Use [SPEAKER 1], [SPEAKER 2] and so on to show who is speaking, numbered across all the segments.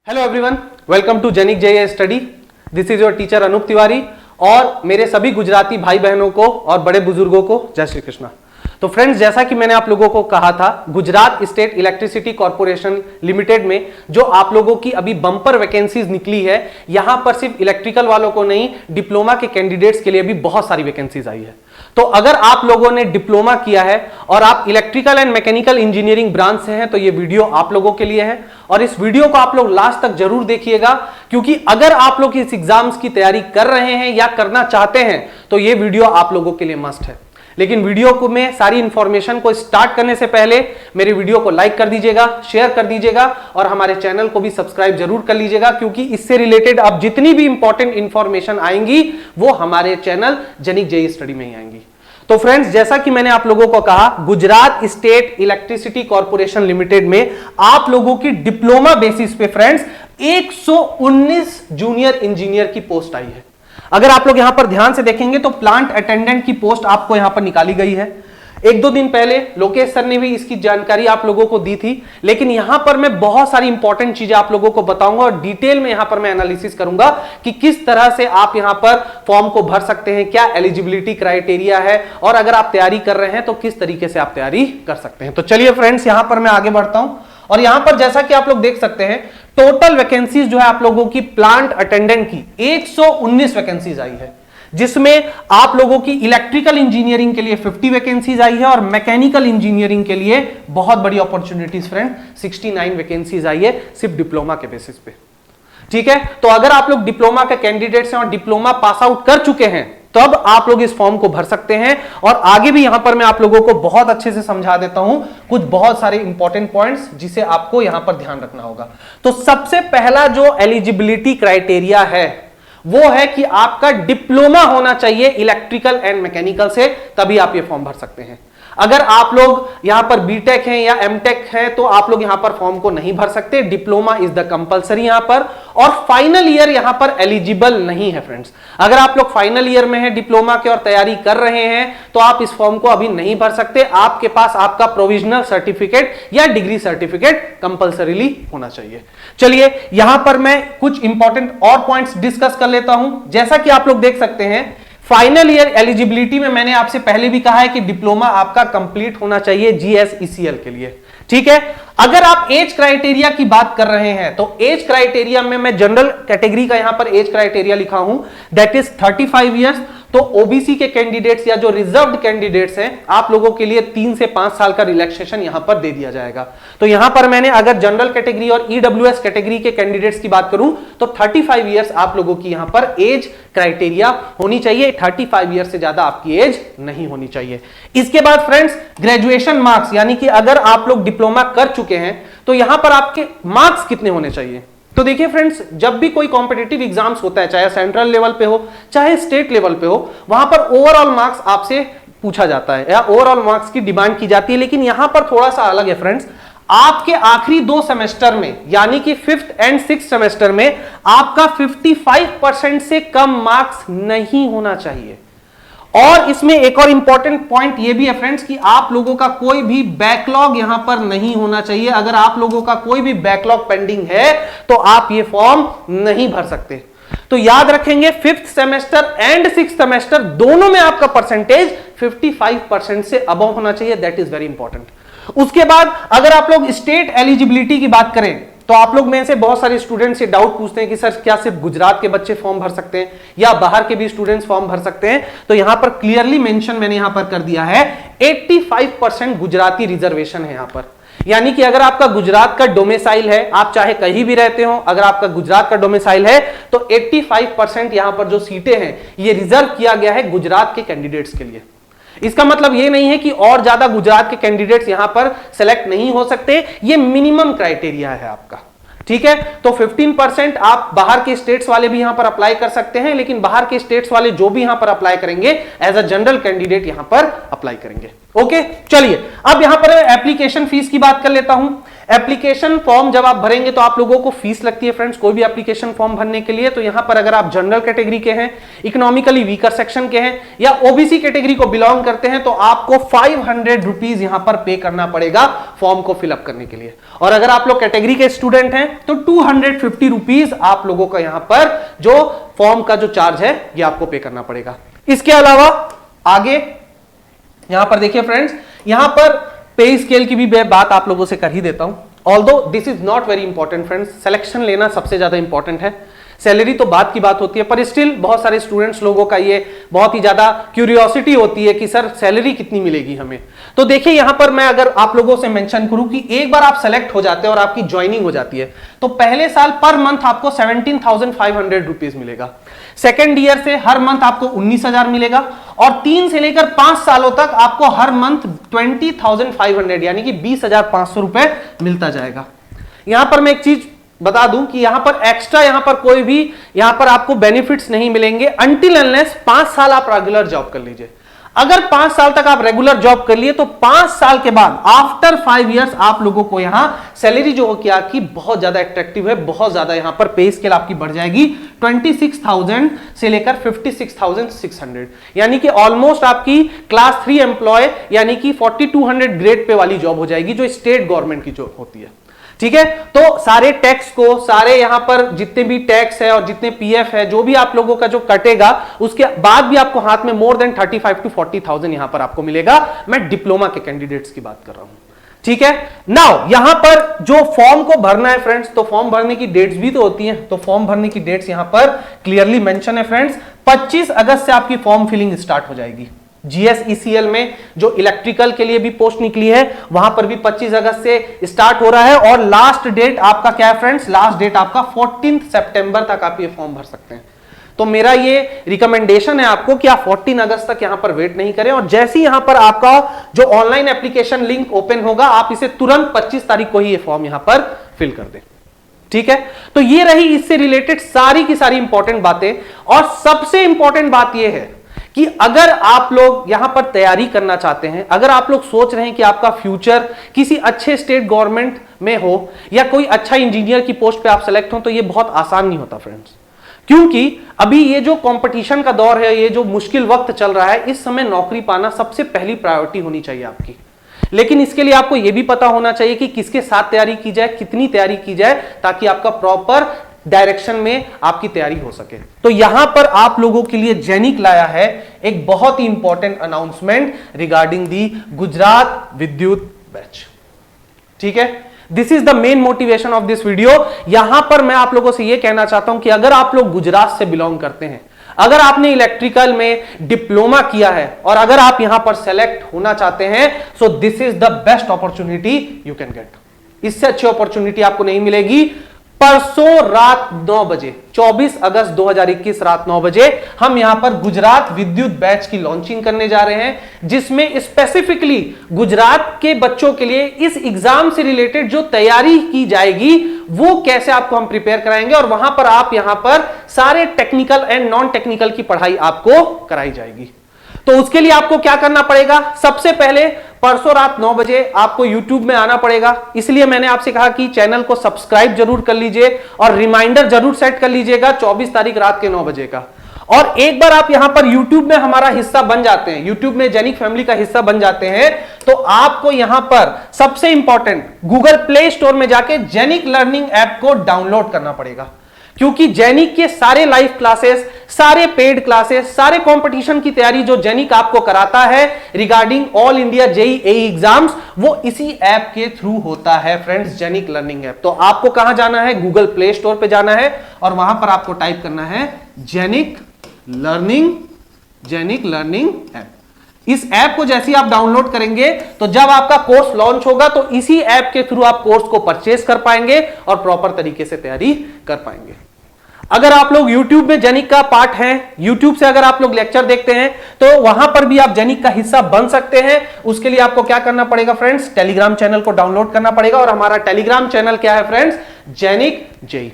[SPEAKER 1] Hello everyone, welcome to जेनिक JEE study. This is your teacher Anoop Tiwari और मेरे सभी गुजराती भाई बहनों को और बड़े बुजुर्गों को जय श्री कृष्णा। तो फ्रेंड्स, जैसा कि मैंने आप लोगों को कहा था, Gujarat state electricity corporation limited में जो आप लोगों की अभी बम्पर वैकेंसीज निकली है, यहां पर सिर्फ इलेक्ट्रिकल वालों को नहीं, डिप्लोमा के कैंडिडेट्स के लिए भी बहुत सारी वैकेंसीज आई है। तो अगर आप लोगों ने डिप्लोमा किया है और आप electrical and mechanical engineering branch से हैं तो ये वीडियो आप लोगों के लिए है और इस वीडियो को आप लोग लास्ट तक जरूर देखिएगा, क्योंकि अगर आप लोग इस एग्जाम्स की तैयारी कर रहे हैं या करना चाहते हैं तो ये वीडियो आप लोगों के लिए मस्ट है। लेकिन वीडियो को में सारी इंफॉर्मेशन को स्टार्ट करने से पहले मेरे वीडियो को लाइक कर दीजिएगा, शेयर कर दीजिएगा और हमारे चैनल को भी सब्सक्राइब जरूर कर लीजिएगा, क्योंकि इससे रिलेटेड अब जितनी भी इंपॉर्टेंट इंफॉर्मेशन आएंगी वो हमारे चैनल जेनिक जेईई स्टडी में ही आएंगी। तो फ्रेंड्स, जैसा कि मैंने आप लोगों को कहा, Gujarat state electricity corporation limited में आप लोगों की डिप्लोमा बेसिस पे फ्रेंड्स 119 जूनियर इंजीनियर की पोस्ट आई है। अगर आप लोग यहां पर ध्यान से देखेंगे तो प्लांट अटेंडेंट की पोस्ट आपको यहां पर निकाली गई है। एक दो दिन पहले लोकेश सर ने भी इसकी जानकारी आप लोगों को दी थी, लेकिन यहां पर मैं बहुत सारी इंपॉर्टेंट चीजें आप लोगों को बताऊंगा और डिटेल में यहां पर मैं एनालिसिस करूंगा कि किस तरह से आप यहां पर फॉर्म को भर सकते हैं, क्या एलिजिबिलिटी क्राइटेरिया है और अगर आप तैयारी कर रहे हैं तो किस तरीके से आप तैयारी कर सकते हैं। तो चलिए फ्रेंड्स, यहां पर मैं आगे बढ़ता हूं और यहां पर जैसा कि आप लोग देख सकते हैं, टोटल वैकेंसीज जो है आप लोगों की प्लांट अटेंडेंट की 119 वैकेंसीज आई है, जिसमें आप लोगों की इलेक्ट्रिकल इंजीनियरिंग के लिए 50 वैकेंसीज आई है और मैकेनिकल इंजीनियरिंग के लिए बहुत बड़ी अपॉर्चुनिटीज फ्रेंड 69 वैकेंसीज आई है सिर्फ डिप्लोमा के बेसिस पे। ठीक है, तो अगर आप लोग डिप्लोमा के कैंडिडेट्स हैं और डिप्लोमा पास आउट कर चुके हैं तब आप लोग इस फॉर्म को भर सकते हैं और आगे भी यहां पर मैं आप लोगों को बहुत अच्छे से समझा देता हूं कुछ बहुत सारे इंपॉर्टेंट पॉइंट्स जिसे आपको यहां पर ध्यान रखना होगा। तो सबसे पहला जो एलिजिबिलिटी क्राइटेरिया है वो है कि आपका डिप्लोमा होना चाहिए इलेक्ट्रिकल एंड मैकेनिकल से, तभी आप ये फॉर्म भर सकते हैं। अगर आप लोग यहां पर बीटेक हैं या एमटेक हैं तो आप लोग यहां पर फॉर्म को नहीं भर सकते। डिप्लोमा इज द कंपलसरी यहां पर, और फाइनल ईयर यहां पर एलिजिबल नहीं है फ्रेंड्स। अगर आप लोग फाइनल ईयर में हैं डिप्लोमा के और तैयारी कर रहे हैं तो आप इस फॉर्म को अभी नहीं भर सकते। आपके पास आपका प्रोविजनल सर्टिफिकेट या डिग्री सर्टिफिकेट कंपलसरीली होना चाहिए। चलिए यहां पर मैं कुछ इंपॉर्टेंट और पॉइंट्स डिस्कस कर लेता हूं। जैसा कि आप लोग देख सकते हैं, फाइनल ईयर एलिजिबिलिटी में मैंने आपसे पहले भी कहा है कि डिप्लोमा आपका कंप्लीट होना चाहिए जीएसईसीएल के लिए। ठीक है, अगर आप एज क्राइटेरिया की बात कर रहे हैं तो एज क्राइटेरिया में मैं जनरल कैटेगरी का यहां पर एज क्राइटेरिया लिखा हूं, दैट इज 35 ईयर्स। तो ओबीसी के कैंडिडेट्स या जो रिजर्व्ड कैंडिडेट्स हैं आप लोगों के लिए 3 से 5 साल का रिलैक्सेशन यहां पर दे दिया जाएगा। तो यहां पर मैंने अगर जनरल कैटेगरी और ईडब्ल्यूएस कैटेगरी के कैंडिडेट्स की बात करूं तो 35 ईयर्स आप लोगों की यहां पर एज क्राइटेरिया होनी चाहिए। 35 ईयर से ज्यादा आपकी एज नहीं होनी चाहिए। इसके बाद फ्रेंड्स, ग्रेजुएशन मार्क्स, यानी कि अगर आप लोग डिप्लोमा कर चुके हैं तो यहां पर आपके मार्क्स कितने होने चाहिए। तो देखिए फ्रेंड्स, जब भी कोई कॉम्पिटिटिव एग्जाम्स होता है, चाहे सेंट्रल लेवल पे हो चाहे स्टेट लेवल पे हो, वहां पर ओवरऑल मार्क्स आपसे पूछा जाता है या ओवरऑल मार्क्स की डिमांड की जाती है। लेकिन यहां पर थोड़ा सा अलग है फ्रेंड्स। आपके आखिरी 2 सेमेस्टर में, यानी कि 5th एंड 6th सेमेस्टर में आपका 55% से कम मार्क्स नहीं होना चाहिए। और इसमें एक और इंपॉर्टेंट पॉइंट यह भी है फ्रेंड्स कि आप लोगों का कोई भी बैकलॉग यहां पर नहीं होना चाहिए। अगर आप लोगों का कोई भी बैकलॉग पेंडिंग है तो आप ये फॉर्म नहीं भर सकते। तो याद रखेंगे, 5th semester and 6th semester दोनों में आपका परसेंटेज 55% से अबव होना चाहिए। That is very important. उसके बाद अगर आप लोग स्टेट एलिजिबिलिटी की बात करें तो आप लोग में से बहुत सारे स्टूडेंट्स से डाउट पूछते हैं कि सर क्या सिर्फ गुजरात के बच्चे फॉर्म भर सकते हैं या बाहर के भी स्टूडेंट्स फॉर्म भर सकते हैं। तो यहां पर क्लियरली मेंशन मैंने यहां पर कर दिया है, 85% गुजराती रिजर्वेशन है यहां पर। यानी कि अगर आपका गुजरात का डोमिसाइल है, आप चाहे कहीं भी रहते हो, अगर आपका गुजरात का डोमिसाइल है तो 85% यहां पर जो सीटें हैं ये रिजर्व किया गया है गुजरात के कैंडिडेट्स के लिए। इसका मतलब ये नहीं है कि और ज्यादा गुजरात के कैंडिडेट्स यहां पर सेलेक्ट नहीं हो सकते, ये मिनिमम क्राइटेरिया है आपका। ठीक है, तो 15% आप बाहर के स्टेट्स वाले भी यहां पर अप्लाई कर सकते हैं, लेकिन बाहर के स्टेट्स वाले जो भी यहां पर अप्लाई करेंगे एज अ जनरल कैंडिडेट यहां पर अप्लाई करेंगे। ओके, चलिए अब यहां पर एप्लीकेशन फीस की बात कर लेता हूं। एप्लीकेशन फॉर्म जब आप भरेंगे तो आप लोगों को फीस लगती है फ्रेंड्स, कोई भी एप्लीकेशन फॉर्म भरने के लिए। तो यहां पर अगर आप जनरल कैटेगरी के हैं, इकोनॉमिकली वीकर सेक्शन के हैं या ओबीसी कैटेगरी को बिलोंग करते हैं तो आपको 500 रुपीज यहां पर पे करना पड़ेगा फॉर्म को फिलअप करने के लिए। और अगर आप लोग कैटेगरी के स्टूडेंट हैं तो 250 रुपीज आप लोगों का यहां पर जो फॉर्म का जो चार्ज है ये आपको पे करना पड़ेगा। इसके अलावा आगे यहां पर देखिए फ्रेंड्स, यहां पर पे स्केल की भी मैं बात आप लोगों से कर ही देता हूं। Although this is not very important friends, selection लेना सबसे ज्यादा इंपॉर्टेंट है, सैलरी तो बात की बात होती है, पर स्टिल बहुत सारे स्टूडेंट्स लोगों का ये बहुत ही ज्यादा क्यूरियोसिटी होती है कि सर सैलरी कितनी मिलेगी हमें। तो देखिए यहां पर मैं अगर आप लोगों से मेंशन करूं कि एक बार आप सेलेक्ट हो जाते हैं और आपकी ज्वाइनिंग हो जाती है तो पहले साल पर मंथ आपको 17,500 रुपीज मिलेगा, सेकेंड ईयर से हर मंथ आपको 19,000 मिलेगा और 3 से लेकर 5 सालों तक आपको हर मंथ 20,500 यानी कि 20,500 रुपए मिलता जाएगा। यहां पर मैं एक चीज बता दूं कि यहां पर एक्स्ट्रा यहां पर कोई भी यहां पर आपको बेनिफिट्स नहीं मिलेंगे अनटिल अनलेस 5 साल आप रेगुलर जॉब कर लीजिए। अगर 5 साल तक आप रेगुलर जॉब कर लिए तो 5 साल के बाद आफ्टर 5 इयर्स आप लोगों को यहां सैलरी जो क्या की बहुत ज्यादा अट्रैक्टिव है, बहुत ज्यादा यहां पर पे स्केल आपकी बढ़ जाएगी 26,000 से लेकर 56,600 यानी कि ऑलमोस्ट आपकी क्लास 3 एम्प्लॉय यानी कि 4200 ग्रेड पे वाली जॉब हो जाएगी जो स्टेट गवर्नमेंट की जो होती है। ठीक है, तो सारे टैक्स को, सारे यहां पर जितने भी टैक्स है और जितने पीएफ है जो भी आप लोगों का जो कटेगा उसके बाद भी आपको हाथ में मोर देन 35 to 40,000 यहां पर आपको मिलेगा। मैं डिप्लोमा के कैंडिडेट्स की बात कर रहा हूं। ठीक है, नाउ यहां पर जो फॉर्म को भरना है फ्रेंड्स, तो फॉर्म भरने की डेट्स भी तो होती हैं, तो फॉर्म भरने की डेट्स यहां पर क्लियरली मेंशन है फ्रेंड्स। 25 अगस्त से आपकी फॉर्म फिलिंग स्टार्ट हो जाएगी। GSECL में जो इलेक्ट्रिकल के लिए भी पोस्ट निकली है वहां पर भी 25 अगस्त से स्टार्ट हो रहा है और लास्ट डेट आपका क्या है फ्रेंड्स, लास्ट डेट आपका 14 सितंबर तक आप ये फॉर्म भर सकते हैं। तो मेरा ये रिकमेंडेशन है आपको कि आप 14 अगस्त तक यहां पर वेट नहीं करें और जैसे ही यहां पर आपका जो ऑनलाइन एप्लीकेशन लिंक ओपन होगा आप इसे तुरंत 25 तारीख को ही ये फॉर्म यहां पर फिल कर दें। ठीक है, तो ये रही इससे रिलेटेड सारी की सारी इंपॉर्टेंट बातें। और सबसे इंपॉर्टेंट बात यह है कि अगर आप लोग यहां पर तैयारी करना चाहते हैं, अगर आप लोग सोच रहे हैं कि आपका फ्यूचर किसी अच्छे स्टेट गवर्नमेंट में हो या कोई अच्छा इंजीनियर की पोस्ट पे आप सेलेक्ट हो, तो ये बहुत आसान नहीं होता फ्रेंड्स, क्योंकि अभी ये जो कंपटीशन का दौर है, ये जो मुश्किल वक्त चल रहा है, इस समय नौकरी पाना सबसे पहली प्रायोरिटी होनी चाहिए आपकी। लेकिन इसके लिए आपको यह भी पता होना चाहिए कि किसके साथ तैयारी की जाए, कितनी तैयारी की जाए, ताकि आपका प्रॉपर डायरेक्शन में आपकी तैयारी हो सके। तो यहां पर आप लोगों के लिए जेनिक लाया है एक बहुत ही important announcement regarding the Gujarat Vidyut batch. ठीक है, this is the main motivation of this video. यहां पर मैं आप लोगों से यह कहना चाहता हूं कि अगर आप लोग गुजरात से बिलोंग करते हैं, अगर आपने इलेक्ट्रिकल में डिप्लोमा किया है और अगर आप यहां पर सेलेक्ट होना चाहते हैं, so this is the best opportunity you can get. इससे अच्छी अपॉर्चुनिटी आपको नहीं मिलेगी। परसों रात 9 बजे 24 अगस्त 2021 रात 9 बजे हम यहां पर गुजरात विद्युत बैच की लॉन्चिंग करने जा रहे हैं, जिसमें स्पेसिफिकली गुजरात के बच्चों के लिए इस एग्जाम से रिलेटेड जो तैयारी की जाएगी वो कैसे आपको हम प्रिपेयर कराएंगे और वहां पर आप यहां पर सारे टेक्निकल एंड नॉन टेक्निकल की पढ़ाई आपको कराई जाएगी। तो उसके लिए आपको क्या करना पड़ेगा, सबसे पहले परसों रात 9 बजे आपको YouTube में आना पड़ेगा। इसलिए मैंने आपसे कहा कि चैनल को सब्सक्राइब जरूर कर लीजिए और रिमाइंडर जरूर सेट कर लीजिएगा 24 तारीख रात के 9 बजे का। और एक बार आप यहां पर YouTube में हमारा हिस्सा बन जाते हैं, YouTube में जेनिक फैमिली का हिस्सा बन जाते हैं, तो आपको यहां पर सबसे इंपॉर्टेंट गूगल प्ले स्टोर में जाके जेनिक लर्निंग ऐप को डाउनलोड करना पड़ेगा, क्योंकि जेनिक के सारे लाइव क्लासेस, सारे पेड क्लासेस, सारे कंपटीशन की तैयारी जो जेनिक आपको कराता है regarding all India JEE exams, वो इसी ऐप के थ्रू होता है फ्रेंड्स, जेनिक लर्निंग ऐप। तो आपको कहां जाना है, गूगल प्ले स्टोर पे जाना है और वहां पर आपको टाइप करना है जेनिक लर्निंग ऐप। इस ऐप को जैसे ही आप डाउनलोड करेंगे तो जब आपका कोर्स लॉन्च होगा तो इसी ऐप के थ्रू आप कोर्स को परचेस कर पाएंगे और प्रॉपर तरीके से तैयारी कर पाएंगे। अगर आप लोग YouTube में जेनिक का पार्ट हैं, YouTube से अगर आप लोग लेक्चर देखते हैं तो वहां पर भी आप जेनिक का हिस्सा बन सकते हैं। उसके लिए आपको क्या करना पड़ेगा फ्रेंड्स, टेलीग्राम चैनल को डाउनलोड करना पड़ेगा और हमारा टेलीग्राम चैनल क्या है फ्रेंड्स, जेनिक जेई।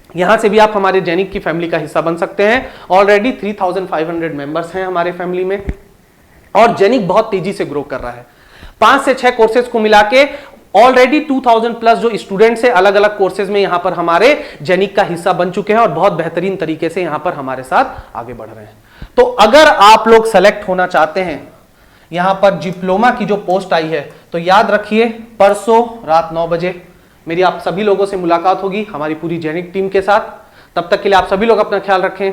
[SPEAKER 1] यहां से भी आप हमारे जेनिक की फैमिली का हिस्सा बन सकते हैं। ऑलरेडी 3500 मेंबर्स हैं हमारे फैमिली में और जेनिक बहुत तेजी से ग्रो कर रहा है। 5 से 6 कोर्सेज को मिला के ऑलरेडी 2000 प्लस जो स्टूडेंट्स है अलग अलग कोर्सेज में यहां पर हमारे जेनिक का हिस्सा बन चुके हैं और बहुत बेहतरीन तरीके से यहां पर हमारे साथ आगे बढ़ रहे हैं। तो अगर आप लोग सेलेक्ट होना चाहते हैं यहां पर डिप्लोमा की जो पोस्ट आई है, तो याद रखिए परसों रात 9 बजे मेरी आप सभी लोगों से मुलाकात होगी हमारी पूरी जेनिक टीम के साथ। तब तक के लिए आप सभी लोग अपना ख्याल रखें।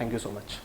[SPEAKER 1] Thank you so much.